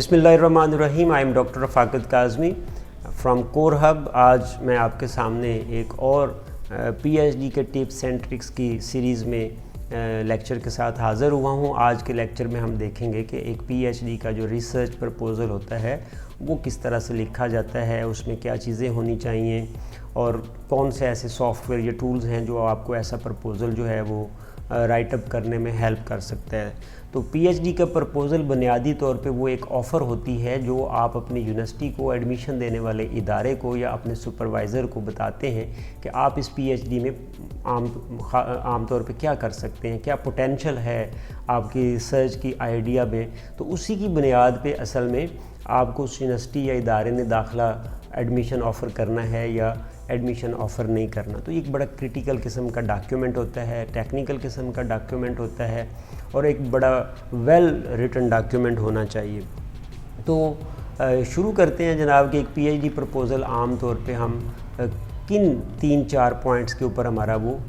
बिस्मिल्लाहिर्रहमानिर्रहीम। I am doctor Rafaqat Kazmi from Core Hub. आज मैं आपके सामने एक और पीएचडी के टिप्स एंड ट्रिक्स की सीरीज़ में लेक्चर के साथ हाज़िर हुआ हूँ। आज के लेक्चर में हम देखेंगे कि एक पीएचडी का जो रिसर्च प्रपोज़ल होता है वो किस तरह से लिखा जाता है, उसमें क्या चीज़ें होनी चाहिए और कौन से ऐसे सॉफ्टवेयर या टूल्स हैं जो आपको ऐसा प्रपोज़ल जो है वो राइट अप करने में हेल्प कर सकता है। तो पीएचडी का प्रपोज़ल बुनियादी तौर पे वो एक ऑफ़र होती है जो आप अपनी यूनिवर्सिटी को, एडमिशन देने वाले इदारे को या अपने सुपरवाइज़र को बताते हैं कि आप इस पीएचडी में आम तौर पे क्या कर सकते हैं, क्या पोटेंशियल है आपकी रिसर्च की आइडिया में। तो उसी की बुनियाद पे असल में आपको उस यूनिवर्सिटी या इदारे ने दाखिला एडमिशन ऑफ़र करना है या एडमिशन ऑफ़र नहीं करना। तो एक बड़ा क्रिटिकल किस्म का डॉक्यूमेंट होता है, टेक्निकल किस्म का डॉक्यूमेंट होता है और एक बड़ा वेल रिटन डॉक्यूमेंट होना चाहिए। तो शुरू करते हैं जनाब कि एक पीएचडी प्रपोज़ल आम तौर पे हम किन 3-4 पॉइंट्स के ऊपर हमारा वो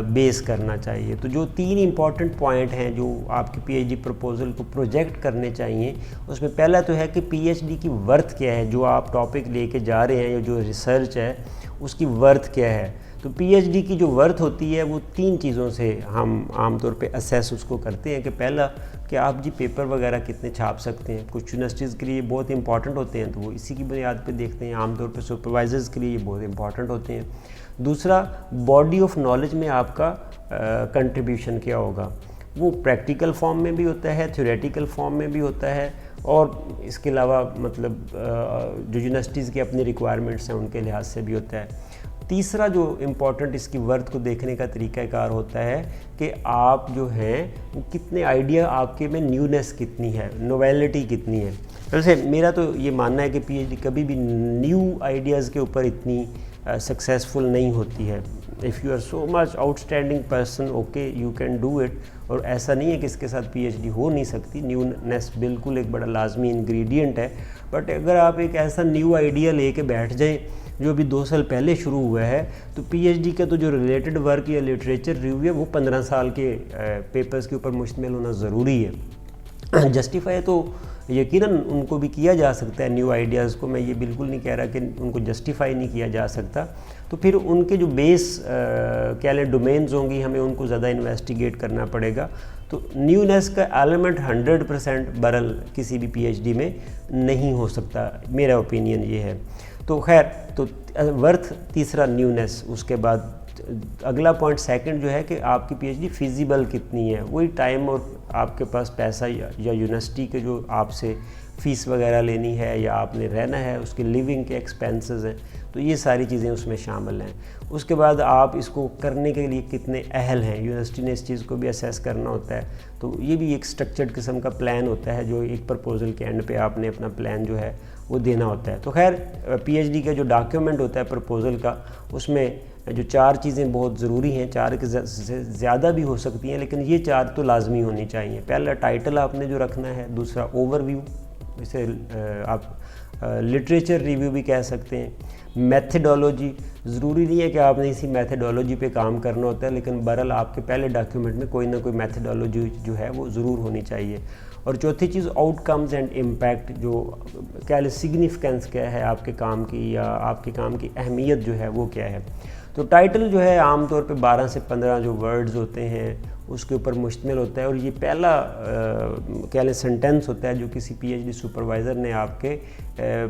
बेस करना चाहिए। तो जो 3 इम्पॉर्टेंट पॉइंट हैं जो आपके पीएचडी प्रपोज़ल को प्रोजेक्ट करने चाहिए, उसमें पहला तो है कि पीएचडी की वर्थ क्या है, जो आप टॉपिक लेके जा रहे हैं या जो रिसर्च है उसकी वर्थ क्या है। तो पीएचडी की जो वर्थ होती है वो 3 चीज़ों से हम आमतौर पे असेस उसको करते हैं कि पहला कि आप जी पेपर वगैरह कितने छाप सकते हैं। कुछ यूनिवर्सिटीज़ के लिए बहुत इंपॉर्टेंट होते हैं तो वो इसी की बुनियाद पे देखते हैं। आमतौर पे सुपरवाइज़र्स के लिए ये बहुत इंपॉर्टेंट होते हैं। दूसरा, बॉडी ऑफ नॉलेज में आपका कंट्रीब्यूशन क्या होगा। वो प्रैक्टिकल फॉर्म में भी होता है, थ्योरेटिकल फॉर्म में भी होता है और इसके अलावा मतलब जो यूनिवर्सिटीज़ की अपनी रिक्वायरमेंट्स हैं उनके लिहाज से भी होता है। तीसरा जो इम्पॉर्टेंट इसकी वर्थ को देखने का तरीक़ाकार होता है कि आप जो हैं वो कितने आइडिया, आपके में न्यूनेस कितनी है, नोवेलिटी कितनी है। वैसे मेरा तो ये मानना है कि पीएचडी कभी भी न्यू आइडियाज़ के ऊपर इतनी सक्सेसफुल नहीं होती है। If you are so much outstanding person, okay you can do it. और ऐसा नहीं है कि इसके साथ पीएचडी हो नहीं सकती। न्यूनेस बिल्कुल एक बड़ा लाजमी इंग्रेडिएंट है। बट अगर आप एक ऐसा न्यू आइडिया लेके बैठ जाएं जो अभी 2 साल पहले शुरू हुआ है, तो पीएचडी का तो जो रिलेटेड वर्क या लिटरेचर रिव्यू है वो 15 साल के पेपर्स के ऊपर मुश्तमिल होना ज़रूरी है। जस्टिफाई तो यकीनन उनको भी किया जा सकता है न्यू आइडियाज़ को, मैं ये बिल्कुल नहीं कह रहा कि उनको जस्टिफाई नहीं किया जा सकता। तो फिर उनके जो बेस क्या लें डोमेन्स होंगी, हमें उनको ज़्यादा इन्वेस्टिगेट करना पड़ेगा। तो न्यूनेस का एलिमेंट 100% बरल किसी भी पीएचडी में नहीं हो सकता, मेरा ओपिनियन ये है। तो खैर, तो वर्थ तीसरा न्यूनेस। उसके बाद अगला पॉइंट सेकंड जो है कि आपकी पीएचडी फिजिबल कितनी है। वही टाइम और आपके पास पैसा या यूनिवर्सिटी के जो आपसे फ़ीस वगैरह लेनी है या आपने रहना है, उसके लिविंग के एक्सपेंसेस हैं, तो ये सारी चीज़ें उसमें शामिल हैं। उसके बाद आप इसको करने के लिए कितने अहल हैं, यूनिवर्सिटी ने इस चीज़ को भी असेस करना होता है। तो ये भी एक स्ट्रक्चर्ड किस्म का प्लान होता है जो एक प्रपोज़ल के एंड पे आपने अपना प्लान जो है वो देना होता है। तो खैर, पीएचडी का जो डॉक्यूमेंट होता है प्रपोज़ल का, उसमें जो 4 चीज़ें बहुत ज़रूरी हैं, 4 के से ज़्यादा भी हो सकती हैं, लेकिन ये 4 तो लाजमी होनी चाहिए। पहला, टाइटल आपने जो रखना है। दूसरा, ओवरव्यू, इसे आप लिटरेचर रिव्यू भी कह सकते हैं। मेथडोलॉजी, ज़रूरी नहीं है कि आपने इसी मेथडोलॉजी पे काम करना होता है, लेकिन बहरहाल आपके पहले डॉक्यूमेंट में कोई ना कोई मेथडोलॉजी जो है वो ज़रूर होनी चाहिए। और चौथी चीज़, आउटकम्स एंड इम्पैक्ट, जो क्या सिग्निफिकेंस क्या है आपके काम की या आपके काम की अहमियत जो है वो क्या है। तो टाइटल जो है आमतौर पे 12 से 15 जो वर्ड्स होते हैं उसके ऊपर मुश्तमिल होता है और ये पहला क्या लें सेंटेंस होता है जो किसी पीएचडी सुपरवाइज़र ने आपके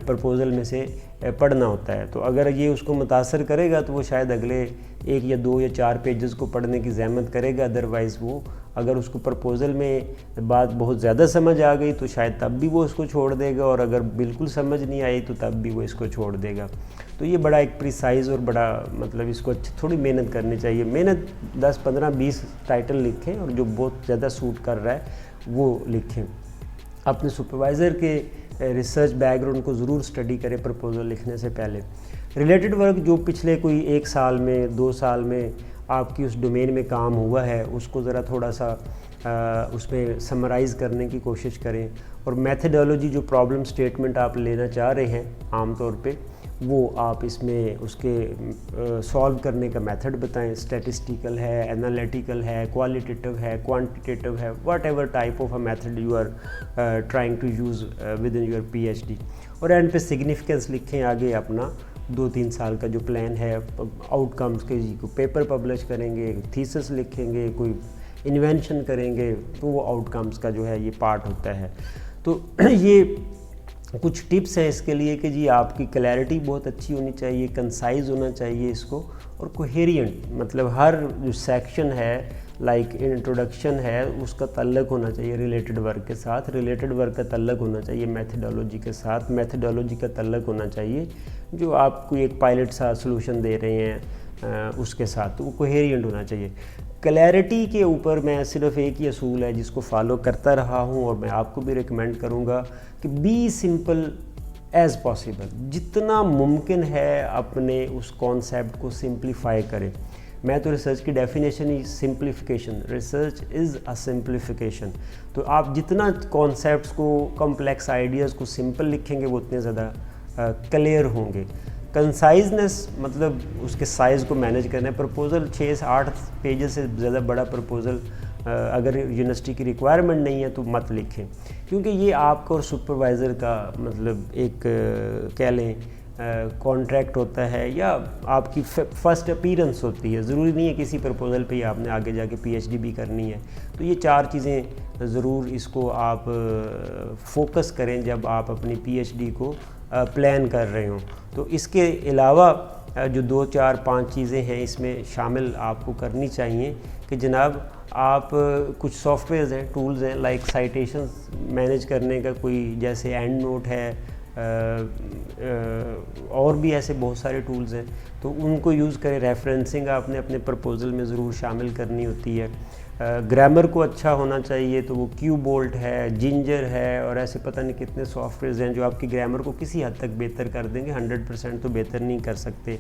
प्रपोज़ल में से पढ़ना होता है। तो अगर ये उसको मुतासर करेगा तो वो शायद अगले 1 या 2 या 4 पेजेस को पढ़ने की ज़हमत करेगा। अदरवाइज़ वो, अगर उसको प्रपोज़ल में बात बहुत ज़्यादा समझ आ गई तो शायद तब भी वो उसको छोड़ देगा, और अगर बिल्कुल समझ नहीं आई तो तब भी वो इसको छोड़ देगा। तो ये बड़ा एक प्रिसाइज़ और बड़ा मतलब इसको थोड़ी मेहनत करनी चाहिए। मेहनत 10, 15, 20 टाइटल लिखें और जो बहुत ज़्यादा सूट कर रहा है वो लिखें। अपने सुपरवाइज़र के रिसर्च बैकग्राउंड को ज़रूर स्टडी करें प्रपोज़ल लिखने से पहले। रिलेटेड वर्क जो पिछले कोई 1 साल में, 2 साल में आपकी उस डोमेन में काम हुआ है उसको ज़रा थोड़ा सा उसमें समराइज़ करने की कोशिश करें। और मेथडोलॉजी, जो प्रॉब्लम स्टेटमेंट आप लेना चाह रहे हैं आम तौर पे, وہ آپ اس میں اس کے سولو کرنے کا میتھڈ بتائیں. اسٹیٹسٹیکل ہے, انالیٹیکل ہے, کوالٹیٹیو ہے, کوانٹیٹیو ہے, whatever type of a method you are trying to use within your P H D. اور اینڈ پہ سگنیفیکنس لکھیں آگے اپنا 2-3 سال کا جو پلان ہے, آؤٹ کمز کے. جی کوئی پیپر پبلش کریں گے, تھیسس لکھیں گے, کوئی انوینشن کریں گے, تو وہ آؤٹ کمز کا جو ہے یہ پارٹ ہوتا ہے. تو یہ کچھ ٹپس ہیں اس کے لیے کہ جی آپ کی کلیئرٹی بہت اچھی ہونی چاہیے, کنسائز ہونا چاہیے اس کو, اور کوہیرینٹ, مطلب ہر جو سیکشن ہے لائک انٹروڈکشن ہے اس کا تعلق ہونا چاہیے ریلیٹڈ ورک کے ساتھ, ریلیٹڈ ورک کا تعلق ہونا چاہیے میتھڈالوجی کے ساتھ, میتھڈالوجی کا تعلق ہونا چاہیے جو آپ کو ایک پائلٹ سا سلوشن دے رہے ہیں اس کے ساتھ, تو وہ کوہیرینٹ ہونا چاہیے. کلیئرٹی کے اوپر میں صرف ایک ہی اصول ہے جس کو فالو کرتا رہا ہوں, اور میں آپ کو بھی ریکمینڈ کروں گا کہ بی سمپل ایز پاسبل, جتنا ممکن ہے اپنے اس کانسیپٹ کو سمپلیفائی کریں. میں تو ریسرچ کی definition he simplification, research is a simplification. تو آپ جتنا کانسیپٹس کو, کمپلیکس آئیڈیاز کو سمپل لکھیں گے وہ اتنے زیادہ کلیئر ہوں گے. کنسائزنس مطلب اس کے سائز کو مینیج کرنا ہے. پرپوزل 6 سے 8 پیجز سے زیادہ بڑا پرپوزل اگر یونیورسٹی کی ریکوائرمنٹ نہیں ہے تو مت لکھیں, کیونکہ یہ آپ کا اور سپروائزر کا مطلب ایک کہہ لیں کانٹریکٹ ہوتا ہے, یا آپ کی فرسٹ اپیرنس ہوتی ہے. ضروری نہیں ہے کسی پرپوزل پہ ہی آپ نے آگے جا کے پی ایچ ڈی بھی کرنی ہے. تو یہ 4 چیزیں ضرور اس کو آپ فوکس کریں جب آپ اپنی پی ایچ ڈی کو پلان کر رہے ہوں. تو اس کے علاوہ جو 2-4-5 چیزیں ہیں اس میں شامل آپ کو کرنی چاہیے کہ جناب آپ کچھ سافٹ ویئرز ہیں, ٹولز ہیں, لائک سائٹیشنز مینیج کرنے کا کوئی, جیسے اینڈ نوٹ ہے, اور بھی ایسے بہت سارے ٹولز ہیں, تو ان کو یوز کریں. ریفرنسنگ آپ نے اپنے پرپوزل میں ضرور شامل کرنی ہوتی ہے. گرامر کو اچھا ہونا چاہیے, تو وہ کیو بولٹ ہے, جنجر ہے, اور ایسے پتہ نہیں کتنے سافٹ ویئرز ہیں جو آپ کی گرامر کو کسی حد تک بہتر کر دیں گے. 100% تو بہتر نہیں کر سکتے.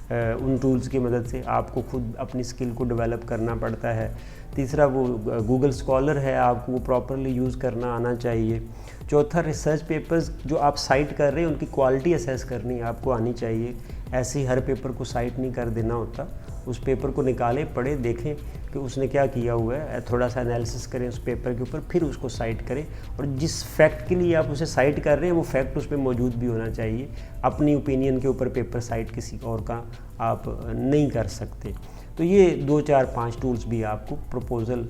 ان ٹولز کی مدد سے آپ کو خود اپنی اسکل کو ڈیولپ کرنا پڑتا ہے. تیسرا وہ گوگل اسکالر ہے, آپ کو وہ پراپرلی یوز کرنا آنا چاہیے. چوتھا ریسرچ پیپرز جو آپ سائٹ کر رہے ہیں ان کی کوالٹی اسیس کرنی آپ کو آنی چاہیے. ایسے ہی ہر پیپر کو سائٹ نہیں کر دینا ہوتا. اس پیپر کو نکالیں, پڑھیں, دیکھیں کہ اس نے کیا کیا ہوا ہے, تھوڑا سا انالیسس کریں اس پیپر کے اوپر, پھر اس کو سائٹ کریں. اور جس فیکٹ کے لیے آپ اسے سائٹ کر رہے ہیں وہ فیکٹ اس پہ موجود بھی ہونا چاہیے. اپنی اوپینین کے اوپر پیپر سائٹ کسی اور کا آپ نہیں کر سکتے. تو یہ 2-4-5 ٹولز بھی آپ کو پروپوزل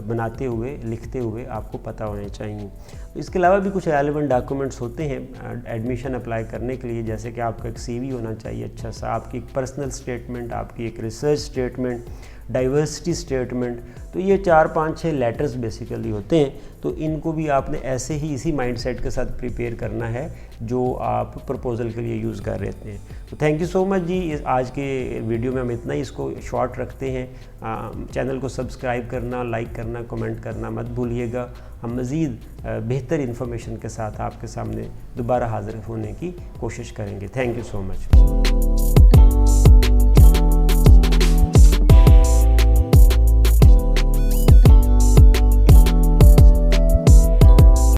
بناتے ہوئے, لکھتے ہوئے آپ کو پتہ ہونے چاہیے. اس کے علاوہ بھی کچھ ریلیونٹ ڈاکومنٹس ہوتے ہیں ایڈمیشن اپلائی کرنے کے لیے, جیسے کہ آپ کا ایک سی وی ہونا چاہیے اچھا سا, آپ کی ایک پرسنل اسٹیٹمنٹ, آپ کی ایک ریسرچ اسٹیٹمنٹ, ڈائیورسٹی اسٹیٹمنٹ. تو یہ 4-5-6 لیٹرز بیسیکلی ہوتے ہیں. تو ان کو بھی آپ نے ایسے ہی اسی مائنڈ سیٹ کے ساتھ پریپیئر کرنا ہے جو آپ پرپوزل کے لیے یوز کر رہے ہیں. تو تھینک یو سو مچ جی. آج کے ویڈیو میں ہم اتنا ہی اس کو شارٹ رکھتے ہیں. چینل کو سبسکرائب کرنا, لائک کرنا, کمنٹ کرنا مت بھولیے گا. ہم مزید بہتر انفارمیشن کے ساتھ آپ کے سامنے دوبارہ حاضر ہونے کی کوشش کریں گے. Thank you so much.